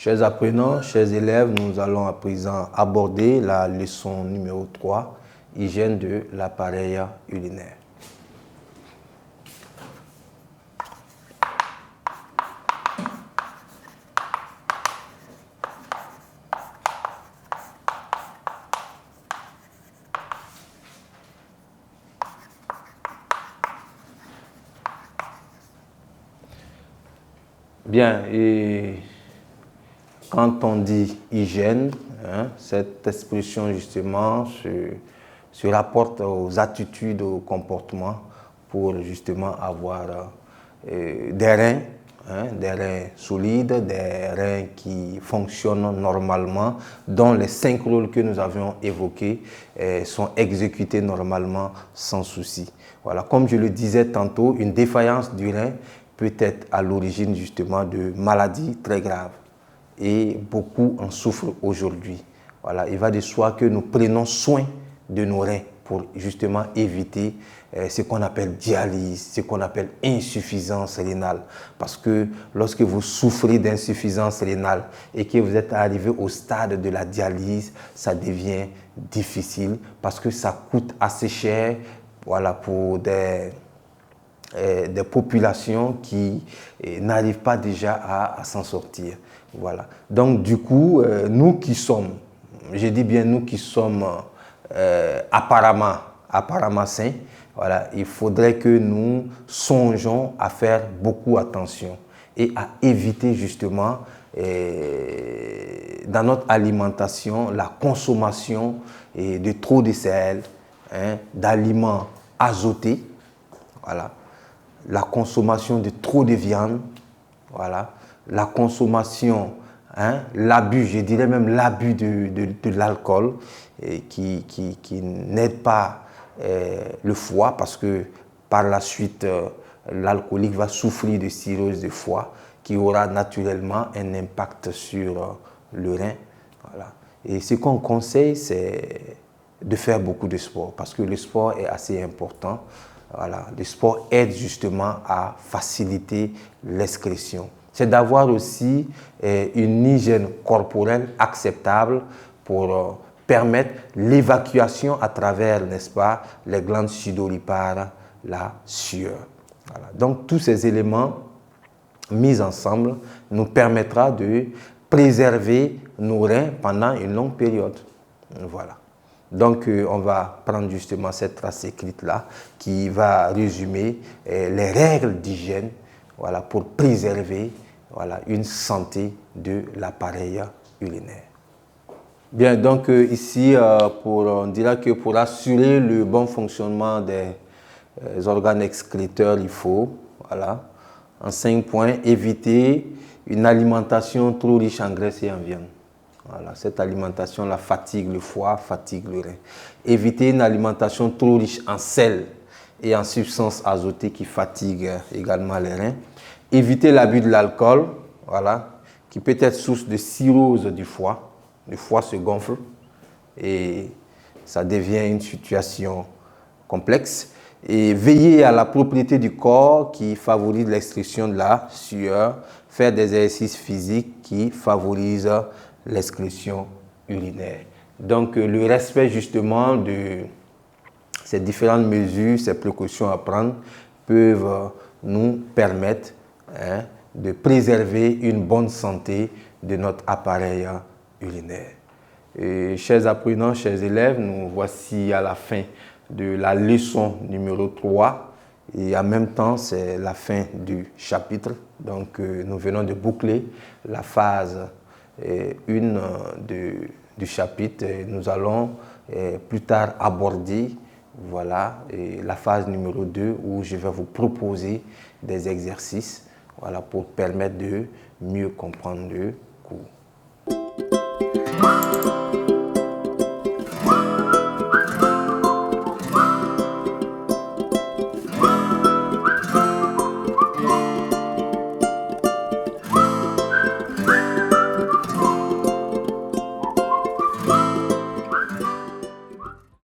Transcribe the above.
Chers apprenants, chers élèves, nous allons à présent aborder la leçon numéro 3, hygiène de l'appareil urinaire. Bien, et quand on dit hygiène, cette expression justement se rapporte aux attitudes, aux comportements pour justement avoir des reins solides, des reins qui fonctionnent normalement, dont les 5 rôles que nous avions évoqués sont exécutés normalement sans souci. Voilà, comme je le disais tantôt, une défaillance du rein peut être à l'origine justement de maladies très graves. Et beaucoup en souffrent aujourd'hui. Voilà, il va de soi que nous prenons soin de nos reins pour justement éviter ce qu'on appelle dialyse, ce qu'on appelle insuffisance rénale. Parce que lorsque vous souffrez d'insuffisance rénale et que vous êtes arrivé au stade de la dialyse, ça devient difficile parce que ça coûte assez cher, voilà, pour des populations qui n'arrivent pas déjà à s'en sortir. Voilà. Donc du coup, nous qui sommes, je dis bien nous qui sommes apparemment sains, voilà, il faudrait que nous songeons à faire beaucoup attention et à éviter justement dans notre alimentation la consommation de trop de sel, d'aliments azotés, voilà, la consommation de trop de viande, voilà, la consommation, l'abus, je dirais même l'abus de l'alcool qui n'aide pas le foie parce que par la suite, l'alcoolique va souffrir de cirrhose de foie qui aura naturellement un impact sur le rein. Voilà. Et ce qu'on conseille, c'est de faire beaucoup de sport parce que le sport est assez important. Voilà, le sport aide justement à faciliter l'excrétion. C'est d'avoir aussi une hygiène corporelle acceptable pour permettre l'évacuation à travers, n'est-ce pas, les glandes sudoripares, la sueur. Voilà. Donc tous ces éléments mis ensemble nous permettra de préserver nos reins pendant une longue période. Voilà. Donc, on va prendre justement cette trace écrite-là qui va résumer les règles d'hygiène, voilà, pour préserver, voilà, une santé de l'appareil urinaire. Bien, donc ici, on dira que pour assurer le bon fonctionnement des organes excréteurs, il faut, voilà, en 5 points, éviter une alimentation trop riche en graisse et en viande. Voilà, cette alimentation la fatigue le foie, fatigue le rein. Éviter une alimentation trop riche en sel et en substances azotées qui fatiguent également les reins. Éviter l'abus de l'alcool, voilà, qui peut être source de cirrhose du foie. Le foie se gonfle et ça devient une situation complexe. Et veiller à la propriété du corps qui favorise l'extraction de la sueur. Faire des exercices physiques qui favorisent l'excrétion urinaire. Donc le respect justement de ces différentes mesures, ces précautions à prendre peuvent nous permettre de préserver une bonne santé de notre appareil urinaire. Et, chers apprenants, chers élèves, nous voici à la fin de la leçon numéro 3 et en même temps c'est la fin du chapitre. Donc nous venons de boucler la phase 1 du chapitre. Nous allons plus tard aborder, voilà, la phase numéro 2 où je vais vous proposer des exercices, voilà, pour permettre de mieux comprendre le cours.